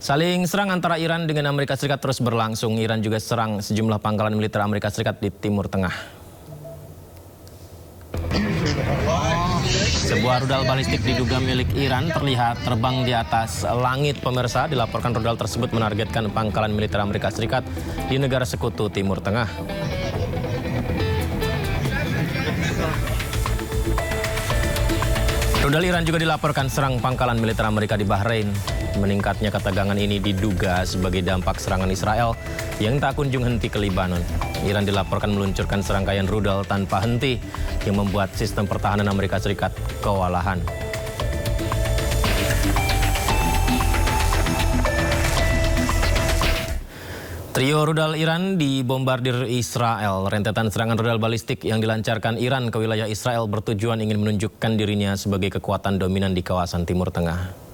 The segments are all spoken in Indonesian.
Saling serang antara Iran dengan Amerika Serikat terus berlangsung. Iran juga serang sejumlah pangkalan militer Amerika Serikat di Timur Tengah. Sebuah rudal balistik diduga milik Iran terlihat terbang di atas langit pemirsa. Dilaporkan rudal tersebut menargetkan pangkalan militer Amerika Serikat di negara sekutu Timur Tengah. Rudal Iran juga dilaporkan serang pangkalan militer Amerika di Bahrain. Meningkatnya ketegangan ini diduga sebagai dampak serangan Israel yang tak kunjung henti ke Lebanon. Iran dilaporkan meluncurkan serangkaian rudal tanpa henti yang membuat sistem pertahanan Amerika Serikat kewalahan. Trio rudal Iran dibombardir Israel. Rentetan serangan rudal balistik yang dilancarkan Iran ke wilayah Israel bertujuan ingin menunjukkan dirinya sebagai kekuatan dominan di kawasan Timur Tengah.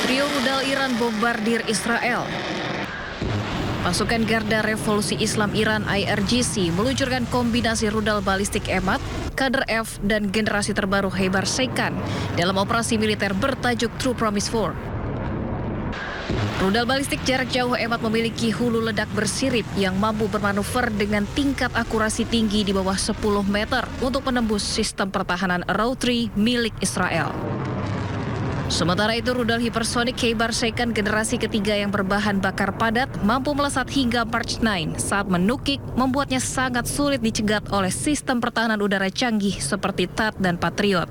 Trio rudal Iran bombardir Israel. Pasukan Garda Revolusi Islam Iran IRGC meluncurkan kombinasi rudal balistik Emad, Kader F, dan generasi terbaru Khaybar Sheikhan dalam operasi militer bertajuk True Promise 4. Rudal balistik jarak jauh Emad memiliki hulu ledak bersirip yang mampu bermanuver dengan tingkat akurasi tinggi di bawah 10 meter untuk menembus sistem pertahanan Arrow 3 milik Israel. Sementara itu, rudal hipersonik Khaybar Sheikhan generasi ketiga yang berbahan bakar padat mampu melesat hingga March 9 saat menukik, membuatnya sangat sulit dicegat oleh sistem pertahanan udara canggih seperti THAAD dan Patriot.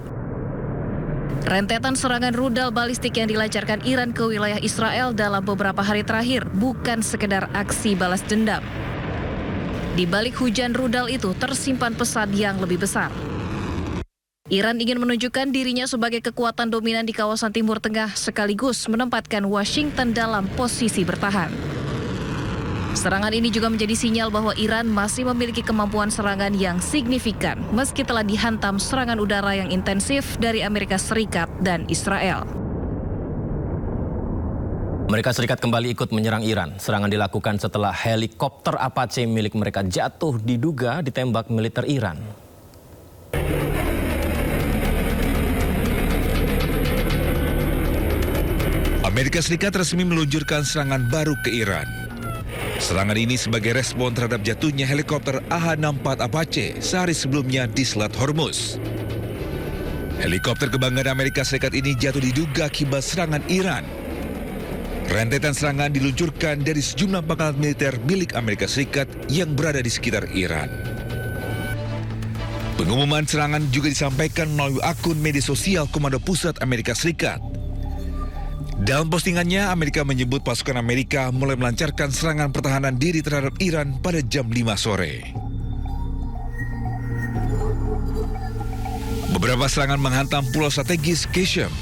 Rentetan serangan rudal balistik yang dilancarkan Iran ke wilayah Israel dalam beberapa hari terakhir bukan sekedar aksi balas dendam. Di balik hujan rudal itu tersimpan pesan yang lebih besar. Iran ingin menunjukkan dirinya sebagai kekuatan dominan di kawasan Timur Tengah sekaligus menempatkan Washington dalam posisi bertahan. Serangan ini juga menjadi sinyal bahwa Iran masih memiliki kemampuan serangan yang signifikan meski telah dihantam serangan udara yang intensif dari Amerika Serikat dan Israel. Amerika Serikat kembali ikut menyerang Iran. Serangan dilakukan setelah helikopter Apache milik mereka jatuh diduga ditembak militer Iran. Amerika Serikat resmi meluncurkan serangan baru ke Iran. Serangan ini sebagai respon terhadap jatuhnya helikopter AH-64 Apache sehari sebelumnya di Selat Hormuz. Helikopter kebanggaan Amerika Serikat ini jatuh diduga akibat serangan Iran. Rentetan serangan diluncurkan dari sejumlah pangkalan militer milik Amerika Serikat yang berada di sekitar Iran. Pengumuman serangan juga disampaikan melalui akun media sosial Komando Pusat Amerika Serikat. Dalam postingannya, Amerika menyebut pasukan Amerika mulai melancarkan serangan pertahanan diri terhadap Iran pada jam 5 sore. Beberapa serangan menghantam pulau strategis Qasem.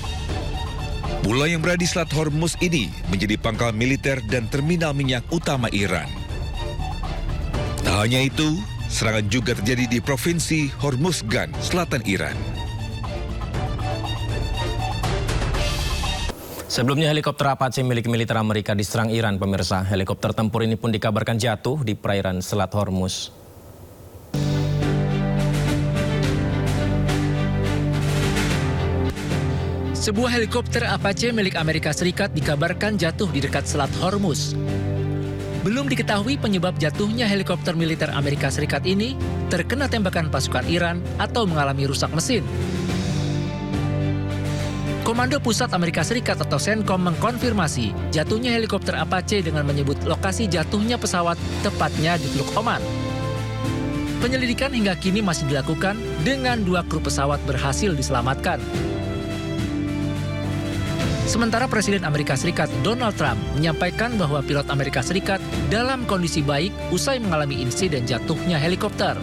Pulau yang berada di Selat Hormuz ini menjadi pangkal militer dan terminal minyak utama Iran. Tak hanya itu, serangan juga terjadi di provinsi Hormuzgan, selatan Iran. Sebelumnya helikopter Apache milik militer Amerika diserang Iran, pemirsa. Helikopter tempur ini pun dikabarkan jatuh di perairan Selat Hormuz. Sebuah helikopter Apache milik Amerika Serikat dikabarkan jatuh di dekat Selat Hormuz. Belum diketahui penyebab jatuhnya helikopter militer Amerika Serikat ini terkena tembakan pasukan Iran atau mengalami rusak mesin. Komando Pusat Amerika Serikat atau CENTCOM mengkonfirmasi jatuhnya helikopter Apache dengan menyebut lokasi jatuhnya pesawat tepatnya di Teluk Oman. Penyelidikan hingga kini masih dilakukan dengan 2 kru pesawat berhasil diselamatkan. Sementara Presiden Amerika Serikat Donald Trump menyampaikan bahwa pilot Amerika Serikat dalam kondisi baik usai mengalami insiden jatuhnya helikopter.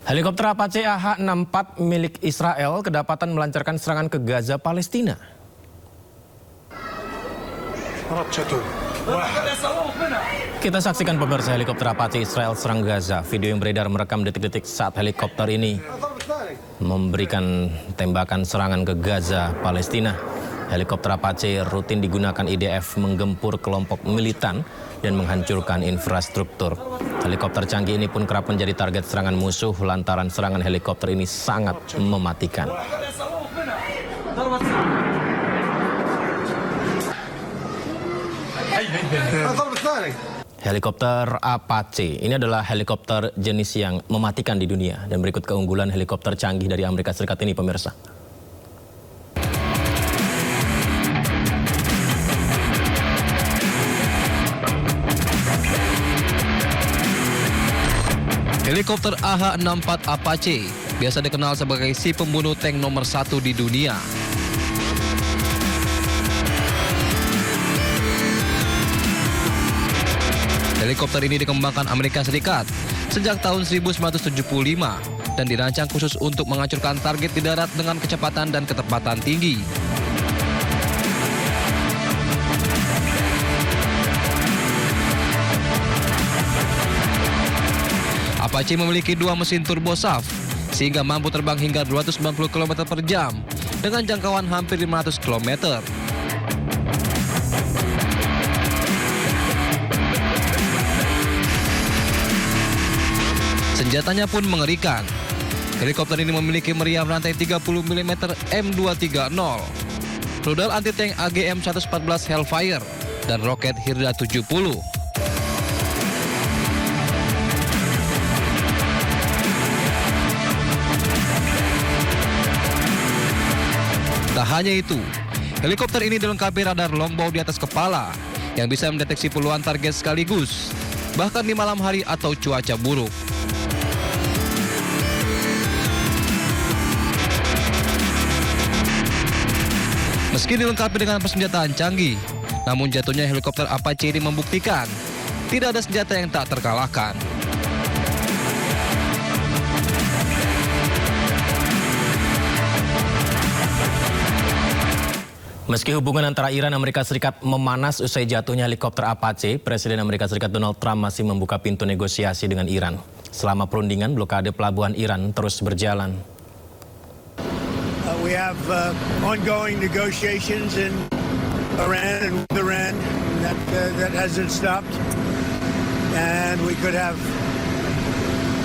Helikopter Apache AH-64 milik Israel kedapatan melancarkan serangan ke Gaza, Palestina. Kita saksikan pemirsa helikopter Apache Israel serang Gaza. Video yang beredar merekam detik-detik saat helikopter ini memberikan tembakan serangan ke Gaza, Palestina. Helikopter Apache rutin digunakan IDF menggempur kelompok militan dan menghancurkan infrastruktur. Helikopter canggih ini pun kerap menjadi target serangan musuh lantaran serangan helikopter ini sangat mematikan. Helikopter Apache ini adalah helikopter jenis yang mematikan di dunia, dan berikut keunggulan helikopter canggih dari Amerika Serikat ini, pemirsa. Helikopter AH-64 Apache biasa dikenal sebagai si pembunuh tank nomor 1 di dunia. Helikopter ini dikembangkan Amerika Serikat sejak tahun 1975 dan dirancang khusus untuk menghancurkan target di darat dengan kecepatan dan ketepatan tinggi. Apache memiliki 2 mesin turbosaf sehingga mampu terbang hingga 290 km per jam dengan jangkauan hampir 500 km. Senjatanya pun mengerikan. Helikopter ini memiliki meriam rantai 30 mm M230, rudal anti-tank AGM-114 Hellfire, dan roket Hirda 70. Tak hanya itu, helikopter ini dilengkapi radar longbow di atas kepala yang bisa mendeteksi puluhan target sekaligus, bahkan di malam hari atau cuaca buruk. Meski dilengkapi dengan persenjataan canggih, namun jatuhnya helikopter Apache ini membuktikan tidak ada senjata yang tak terkalahkan. Meski hubungan antara Iran dan Amerika Serikat memanas usai jatuhnya helikopter Apache, Presiden Amerika Serikat Donald Trump masih membuka pintu negosiasi dengan Iran. Selama perundingan, blokade pelabuhan Iran terus berjalan. We have ongoing negotiations in Iran and with Iran that hasn't stopped, and we could have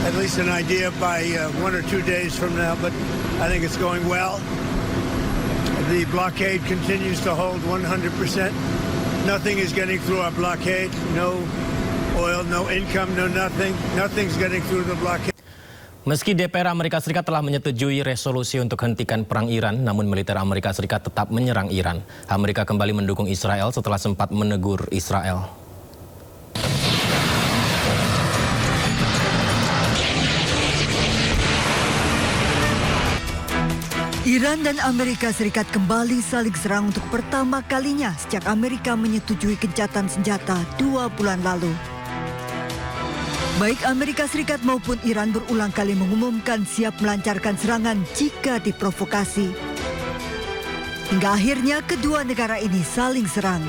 at least an idea by 1 or 2 days from now. But I think it's going well. The blockade continues to hold 100%. Nothing is getting through our blockade. No oil, no income, no nothing. Nothing's getting through the blockade. Meski DPR Amerika Serikat telah menyetujui resolusi untuk hentikan perang Iran, namun militer Amerika Serikat tetap menyerang Iran. Amerika kembali mendukung Israel setelah sempat menegur Israel. Iran dan Amerika Serikat kembali saling serang untuk pertama kalinya sejak Amerika menyetujui gencatan senjata 2 bulan lalu. Baik Amerika Serikat maupun Iran berulang kali mengumumkan siap melancarkan serangan jika diprovokasi. Hingga akhirnya kedua negara ini saling serang.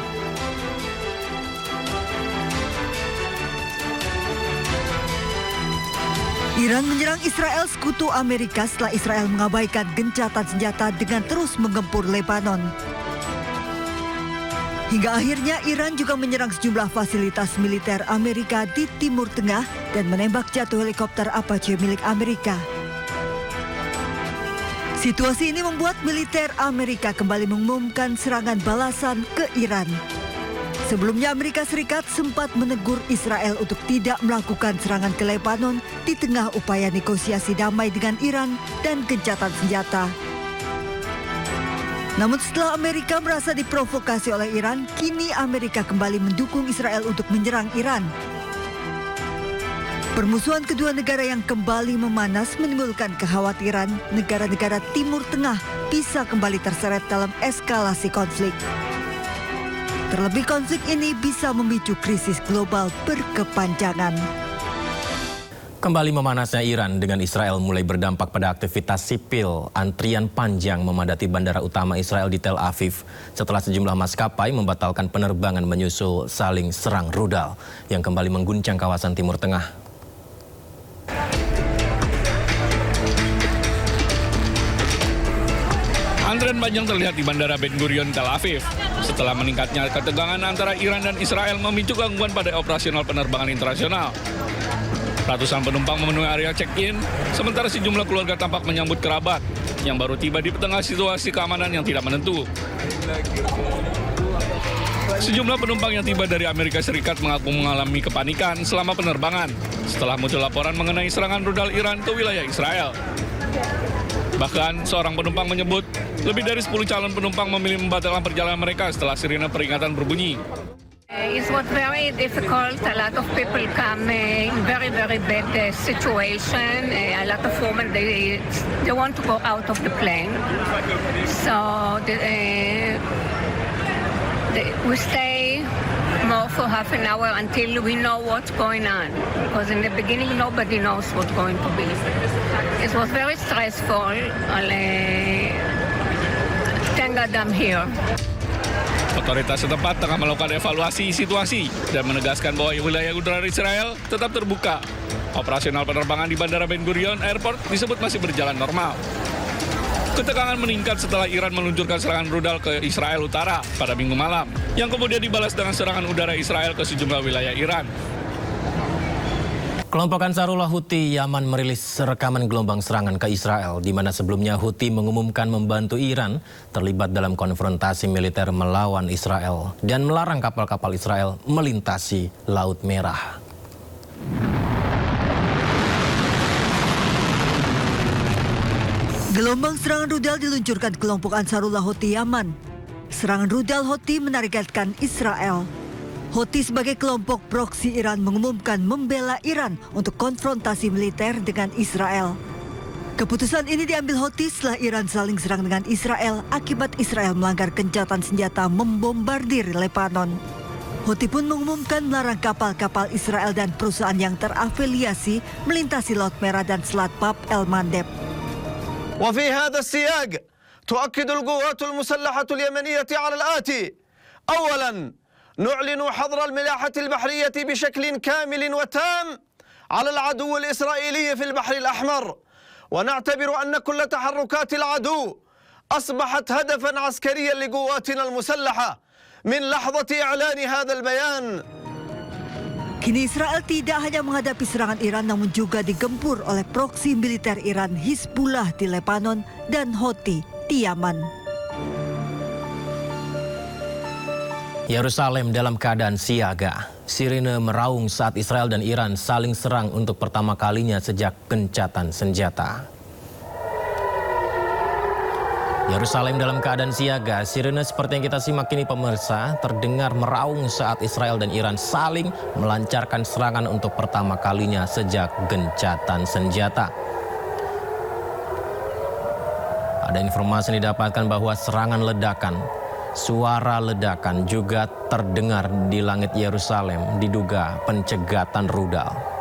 Iran menyerang Israel sekutu Amerika setelah Israel mengabaikan gencatan senjata dengan terus menggempur Lebanon. Hingga akhirnya Iran juga menyerang sejumlah fasilitas militer Amerika di Timur Tengah dan menembak jatuh helikopter Apache milik Amerika. Situasi ini membuat militer Amerika kembali mengumumkan serangan balasan ke Iran. Sebelumnya Amerika Serikat sempat menegur Israel untuk tidak melakukan serangan ke Lebanon di tengah upaya negosiasi damai dengan Iran dan gencatan senjata. Namun setelah Amerika merasa diprovokasi oleh Iran, kini Amerika kembali mendukung Israel untuk menyerang Iran. Permusuhan kedua negara yang kembali memanas menimbulkan kekhawatiran negara-negara Timur Tengah bisa kembali terseret dalam eskalasi konflik. Terlebih konflik ini bisa memicu krisis global berkepanjangan. Kembali memanasnya Iran dengan Israel mulai berdampak pada aktivitas sipil. Antrian panjang memadati bandara utama Israel di Tel Aviv setelah sejumlah maskapai membatalkan penerbangan menyusul saling serang rudal yang kembali mengguncang kawasan Timur Tengah. Antrean panjang terlihat di Bandara Ben Gurion, Tel Aviv. Setelah meningkatnya ketegangan antara Iran dan Israel memicu gangguan pada operasional penerbangan internasional. Ratusan penumpang memenuhi area check-in, sementara sejumlah keluarga tampak menyambut kerabat yang baru tiba di tengah situasi keamanan yang tidak menentu. Sejumlah penumpang yang tiba dari Amerika Serikat mengaku mengalami kepanikan selama penerbangan setelah muncul laporan mengenai serangan rudal Iran ke wilayah Israel. Bahkan seorang penumpang menyebut lebih dari 10 calon penumpang memilih membatalkan perjalanan mereka setelah sirine peringatan berbunyi. It was very difficult. A lot of people come in very bad situation. A lot of women they want to go out of the plane. So we stay more for half an hour until we know what's going on. Because in the beginning nobody knows what's going to be. It was very stressful. Thank God I'm here. Otoritas setempat tengah melakukan evaluasi situasi dan menegaskan bahwa wilayah udara Israel tetap terbuka. Operasional penerbangan di Bandara Ben Gurion Airport disebut masih berjalan normal. Ketegangan meningkat setelah Iran meluncurkan serangan rudal ke Israel Utara pada Minggu malam, yang kemudian dibalas dengan serangan udara Israel ke sejumlah wilayah Iran. Kelompok Ansarullah Houthi Yaman merilis rekaman gelombang serangan ke Israel, di mana sebelumnya Houthi mengumumkan membantu Iran terlibat dalam konfrontasi militer melawan Israel dan melarang kapal-kapal Israel melintasi Laut Merah. Gelombang serangan rudal diluncurkan kelompok Ansarullah Houthi Yaman. Serangan rudal Houthi menargetkan Israel. Houthi sebagai kelompok proksi Iran mengumumkan membela Iran untuk konfrontasi militer dengan Israel. Keputusan ini diambil Houthi setelah Iran saling serang dengan Israel akibat Israel melanggar gencatan senjata membombardir Lebanon. Houthi pun mengumumkan melarang kapal-kapal Israel dan perusahaan yang terafiliasi melintasi Laut Merah dan Selat Bab el-Mandeb. وفي هذا السياق تؤكد القوات المسلحة اليمنية على الآتي: أولاً نعلن حظر الملاحة البحرية بشكل كامل وتام على العدو الإسرائيلي في البحر الأحمر، ونعتبر أن كل تحركات العدو أصبحت هدفاً عسكرياً لقواتنا المسلحة من لحظة إعلان هذا البيان. Kini Israel tidak hanya menghadapi serangan Iran namun juga digempur oleh proksi militer Iran Hizbullah di Lebanon dan Houthi di Yaman. Yerusalem dalam keadaan siaga. Sirine meraung saat Israel dan Iran saling serang untuk pertama kalinya sejak gencatan senjata. Yerusalem dalam keadaan siaga. Sirine seperti yang kita simak ini pemirsa terdengar meraung saat Israel dan Iran saling melancarkan serangan untuk pertama kalinya sejak gencatan senjata. Ada informasi yang didapatkan bahwa serangan ledakan, suara ledakan juga terdengar di langit Yerusalem, diduga pencegatan rudal.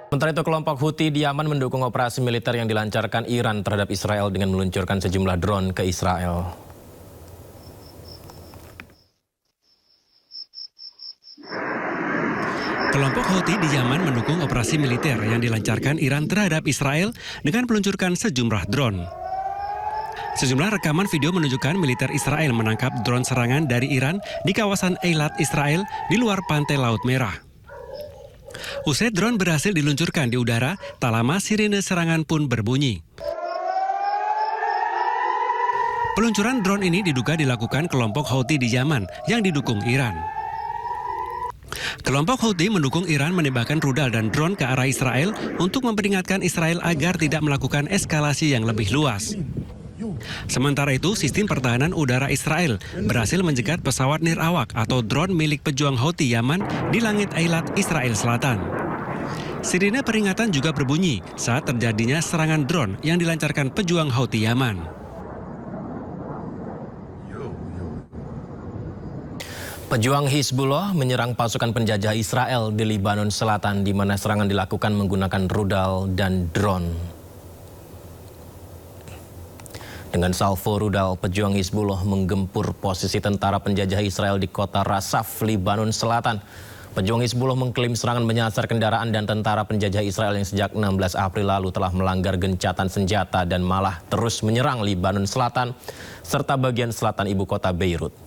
Sementara itu kelompok Houthi di Yaman mendukung operasi militer yang dilancarkan Iran terhadap Israel dengan meluncurkan sejumlah drone ke Israel. Kelompok Houthi di Yaman mendukung operasi militer yang dilancarkan Iran terhadap Israel dengan meluncurkan sejumlah drone. Sejumlah rekaman video menunjukkan militer Israel menangkap drone serangan dari Iran di kawasan Eilat, Israel di luar pantai Laut Merah. Usai drone berhasil diluncurkan di udara, tak lama sirine serangan pun berbunyi. Peluncuran drone ini diduga dilakukan kelompok Houthi di Yaman yang didukung Iran. Kelompok Houthi mendukung Iran menembakkan rudal dan drone ke arah Israel untuk memperingatkan Israel agar tidak melakukan eskalasi yang lebih luas. Sementara itu, sistem pertahanan udara Israel berhasil menjegat pesawat nirawak atau drone milik pejuang Houthi Yaman di langit Eilat, Israel Selatan. Sirine peringatan juga berbunyi saat terjadinya serangan drone yang dilancarkan pejuang Houthi Yaman. Pejuang Hizbullah menyerang pasukan penjajah Israel di Lebanon Selatan, di mana serangan dilakukan menggunakan rudal dan drone. Dengan salvo rudal, pejuang Hizbullah menggempur posisi tentara penjajah Israel di kota Rasaf, Lebanon Selatan. Pejuang Hizbullah mengklaim serangan menyasar kendaraan dan tentara penjajah Israel yang sejak 16 April lalu telah melanggar gencatan senjata dan malah terus menyerang Lebanon Selatan serta bagian selatan ibu kota Beirut.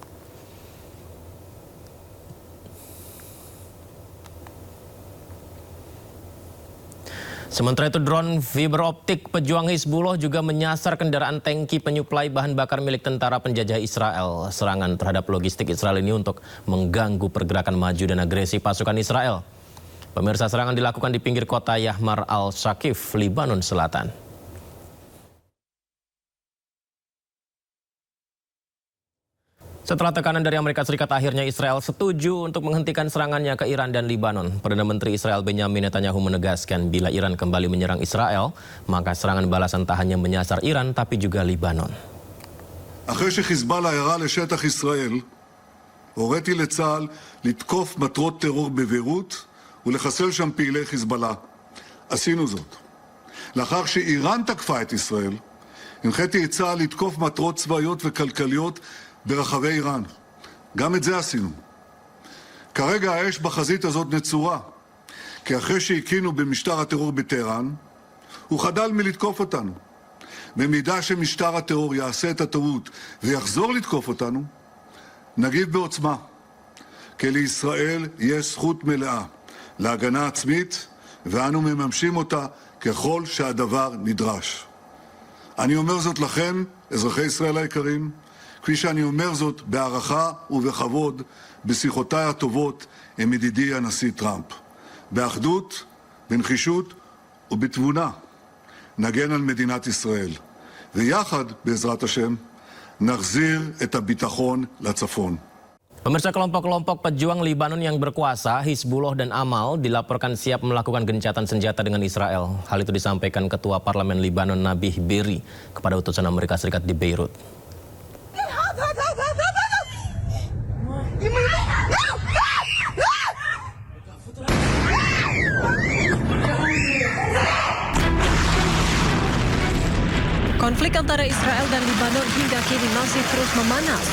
Sementara itu drone fiber optik pejuang Hizbullah juga menyasar kendaraan tangki penyuplai bahan bakar milik tentara penjajah Israel. Serangan terhadap logistik Israel ini untuk mengganggu pergerakan maju dan agresi pasukan Israel. Pemirsa, serangan dilakukan di pinggir kota Yahmar al-Shakif, Lebanon Selatan. Setelah tekanan dari Amerika Serikat, akhirnya Israel setuju untuk menghentikan serangannya ke Iran dan Lebanon. Perdana Menteri Israel Benjamin Netanyahu menegaskan bila Iran kembali menyerang Israel, maka serangan balasan tak hanya menyasar Iran tapi juga Lebanon. אחרי שחיזבאללה ירה לשטח ישראל, הוריתי לצה"ל לתקוף מטרות טרור בביירות ולחסל שם פעילי חיזבאללה. עשינו זאת. לאחר שאיראן תקפה את ישראל, הנחיתי את צה"ל לתקוף מטרות צבאיות וכלכליות ברחבי איראן. גם את זה עשינו. כרגע האש בחזית הזאת נצורה, כי אחרי שהקינו במשטר הטרור בטהרן, הוא חדל מלתקוף אותנו. במידה שמשטר הטרור יעשה את הטעות ויחזור לתקוף אותנו, נגיב בעוצמה. כי לישראל יש זכות מלאה להגנה עצמית, ואנו מממשים אותה ככל שהדבר נדרש. אני אומר זאת לכם, אזרחי ישראל היקרים, כפי שאני אומר זאת בהערכה ובכבוד בשיחותיי הטובות עם ידידי הנשיא טראמפ. באחדות, בנחישות ובתבונה נגן על מדינת ישראל. ויחד, בעזרת השם, נחזיר את הביטחון לצפון. Pemirsa, kelompok-kelompok pejuang Lebanon yang berkuasa, Hizbullah dan Amal, dilaporkan siap melakukan gencatan senjata dengan Israel. Hal itu disampaikan Ketua Parlemen Lebanon Nabih Berri kepada utusan Amerika Serikat di Beirut. Konflik antara Israel dan Lebanon hingga kini masih terus memanas.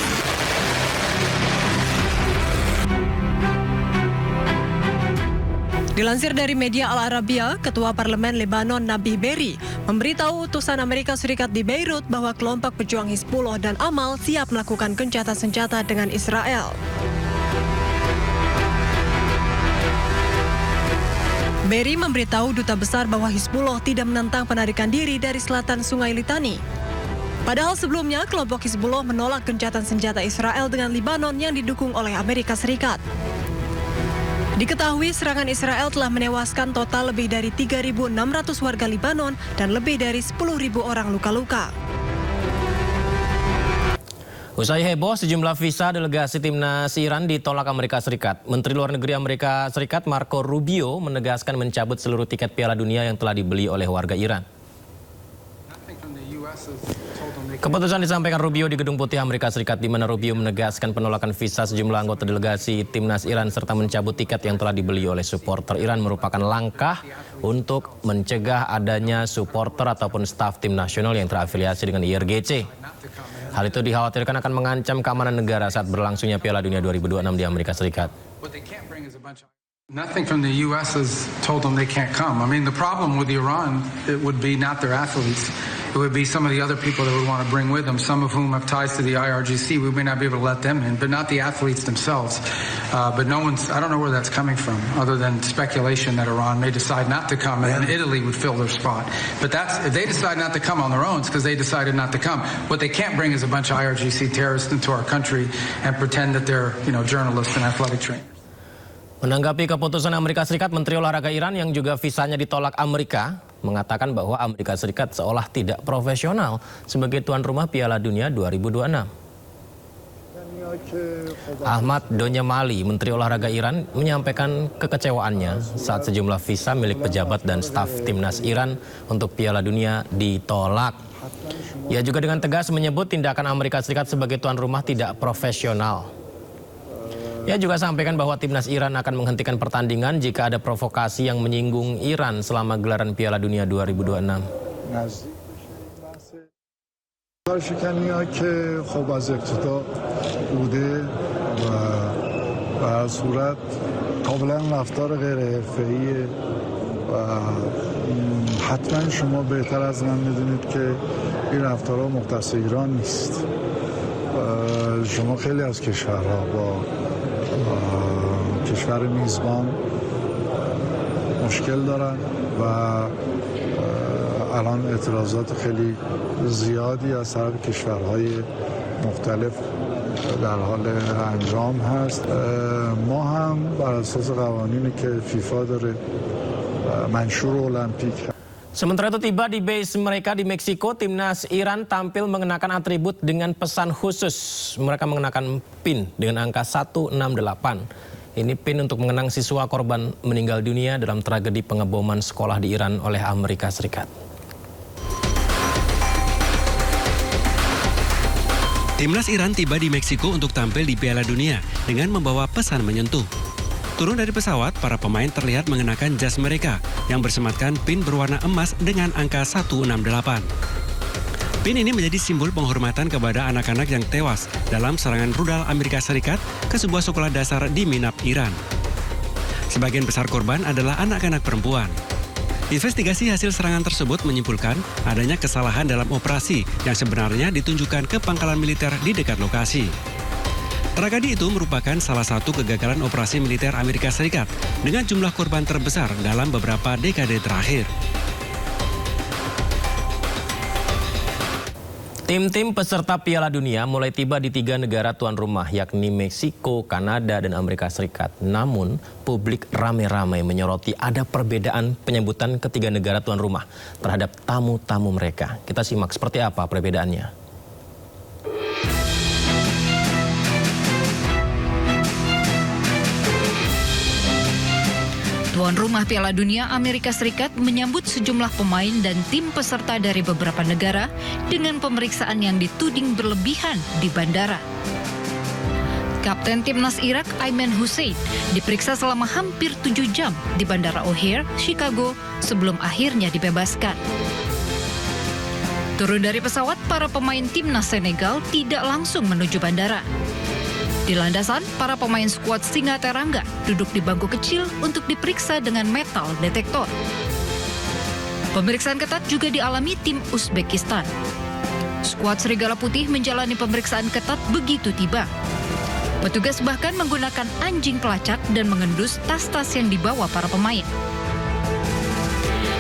Dilansir dari media Al Arabiya, Ketua Parlemen Lebanon Nabih Berri memberitahu utusan Amerika Serikat di Beirut bahwa kelompok pejuang Hizbullah dan Amal siap melakukan gencatan senjata dengan Israel. Berri memberitahu duta besar bahwa Hizbullah tidak menentang penarikan diri dari selatan Sungai Litani. Padahal sebelumnya kelompok Hizbullah menolak gencatan senjata Israel dengan Lebanon yang didukung oleh Amerika Serikat. Diketahui serangan Israel telah menewaskan total lebih dari 3.600 warga Lebanon dan lebih dari 10.000 orang luka-luka. Usai heboh, sejumlah visa delegasi timnas Iran ditolak Amerika Serikat. Menteri Luar Negeri Amerika Serikat Marco Rubio menegaskan mencabut seluruh tiket Piala Dunia yang telah dibeli oleh warga Iran. Keputusan disampaikan Rubio di Gedung Putih Amerika Serikat, di mana Rubio menegaskan penolakan visa sejumlah anggota delegasi timnas Iran serta mencabut tiket yang telah dibeli oleh supporter Iran merupakan langkah untuk mencegah adanya supporter ataupun staf tim nasional yang terafiliasi dengan IRGC. Hal itu dikhawatirkan akan mengancam keamanan negara saat berlangsungnya Piala Dunia 2026 di Amerika Serikat. Nothing from the U.S. has told them they can't come. I mean, the problem with Iran, it would be not their athletes. It would be some of the other people that would want to bring with them, some of whom have ties to the IRGC. We may not be able to let them in, but not the athletes themselves. But I don't know where that's coming from, other than speculation that Iran may decide not to come and then Italy would fill their spot. But if they decide not to come on their own, it's because they decided not to come. What they can't bring is a bunch of IRGC terrorists into our country and pretend that they're, journalists and athletic trainers. Menanggapi keputusan Amerika Serikat, Menteri Olahraga Iran yang juga visanya ditolak Amerika mengatakan bahwa Amerika Serikat seolah tidak profesional sebagai tuan rumah Piala Dunia 2026. Ahmad Donyamali, Menteri Olahraga Iran, menyampaikan kekecewaannya saat sejumlah visa milik pejabat dan staf timnas Iran untuk Piala Dunia ditolak. Ia juga dengan tegas menyebut tindakan Amerika Serikat sebagai tuan rumah tidak profesional. Ia juga sampaikan bahwa timnas Iran akan menghentikan pertandingan jika ada provokasi yang menyinggung Iran selama gelaran Piala Dunia 2026. کارشکنی‌ها که خب از ابتدا بوده و به هر صورت تا کاملا رفتار غیر حرفه‌ایه و حتما شما بهتر از من میدونید که این رفتارها مختص ایران نیست. شما خیلی از کشورها با کشور میزبان مشکل دارن و الان اعتراضات خیلی زیادی از طرف کشورهای مختلف در حال انجام هست. ما هم بر اساس قوانینی که فیفا داره منشور المپیک. Sementara itu tiba di base mereka di Meksiko, timnas Iran tampil mengenakan atribut dengan pesan khusus. Mereka mengenakan pin dengan angka 168. Ini pin untuk mengenang siswa korban meninggal dunia dalam tragedi pengeboman sekolah di Iran oleh Amerika Serikat. Timnas Iran tiba di Meksiko untuk tampil di Piala Dunia dengan membawa pesan menyentuh. Turun dari pesawat, para pemain terlihat mengenakan jas mereka yang bersematkan pin berwarna emas dengan angka 168. Pin ini menjadi simbol penghormatan kepada anak-anak yang tewas dalam serangan rudal Amerika Serikat ke sebuah sekolah dasar di Minab, Iran. Sebagian besar korban adalah anak-anak perempuan. Investigasi hasil serangan tersebut menyimpulkan adanya kesalahan dalam operasi yang sebenarnya ditunjukkan ke pangkalan militer di dekat lokasi. Tragedi itu merupakan salah satu kegagalan operasi militer Amerika Serikat dengan jumlah korban terbesar dalam beberapa dekade terakhir. Tim-tim peserta Piala Dunia mulai tiba di 3 negara tuan rumah, yakni Meksiko, Kanada, dan Amerika Serikat. Namun, publik ramai-ramai menyoroti ada perbedaan penyambutan ketiga negara tuan rumah terhadap tamu-tamu mereka. Kita simak seperti apa perbedaannya. Tuan rumah Piala Dunia Amerika Serikat menyambut sejumlah pemain dan tim peserta dari beberapa negara dengan pemeriksaan yang dituding berlebihan di bandara. Kapten Timnas Irak Ayman Hussein diperiksa selama hampir 7 jam di Bandara O'Hare, Chicago sebelum akhirnya dibebaskan. Turun dari pesawat, para pemain Timnas Senegal tidak langsung menuju bandara. Di landasan, para pemain skuad Singa Terangga duduk di bangku kecil untuk diperiksa dengan metal detektor. Pemeriksaan ketat juga dialami tim Uzbekistan. Skuad Serigala Putih menjalani pemeriksaan ketat begitu tiba. Petugas bahkan menggunakan anjing pelacak dan mengendus tas-tas yang dibawa para pemain.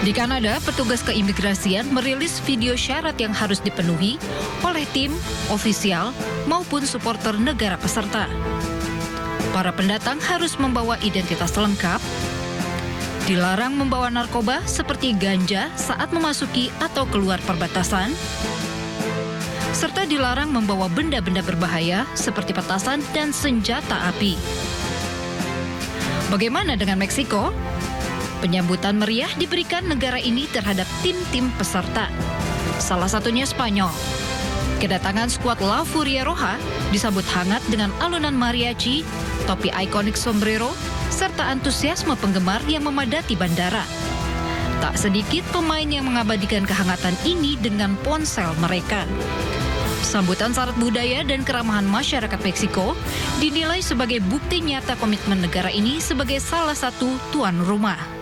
Di Kanada, petugas keimigrasian merilis video syarat yang harus dipenuhi oleh tim, ofisial, maupun supporter negara peserta. Para pendatang harus membawa identitas lengkap, dilarang membawa narkoba seperti ganja saat memasuki atau keluar perbatasan, serta dilarang membawa benda-benda berbahaya seperti petasan dan senjata api. Bagaimana dengan Meksiko? Penyambutan meriah diberikan negara ini terhadap tim-tim peserta. Salah satunya Spanyol. Kedatangan skuad La Furia Roja disambut hangat dengan alunan mariachi, topi ikonik sombrero, serta antusiasme penggemar yang memadati bandara. Tak sedikit pemain yang mengabadikan kehangatan ini dengan ponsel mereka. Sambutan syarat budaya dan keramahan masyarakat Meksiko dinilai sebagai bukti nyata komitmen negara ini sebagai salah satu tuan rumah.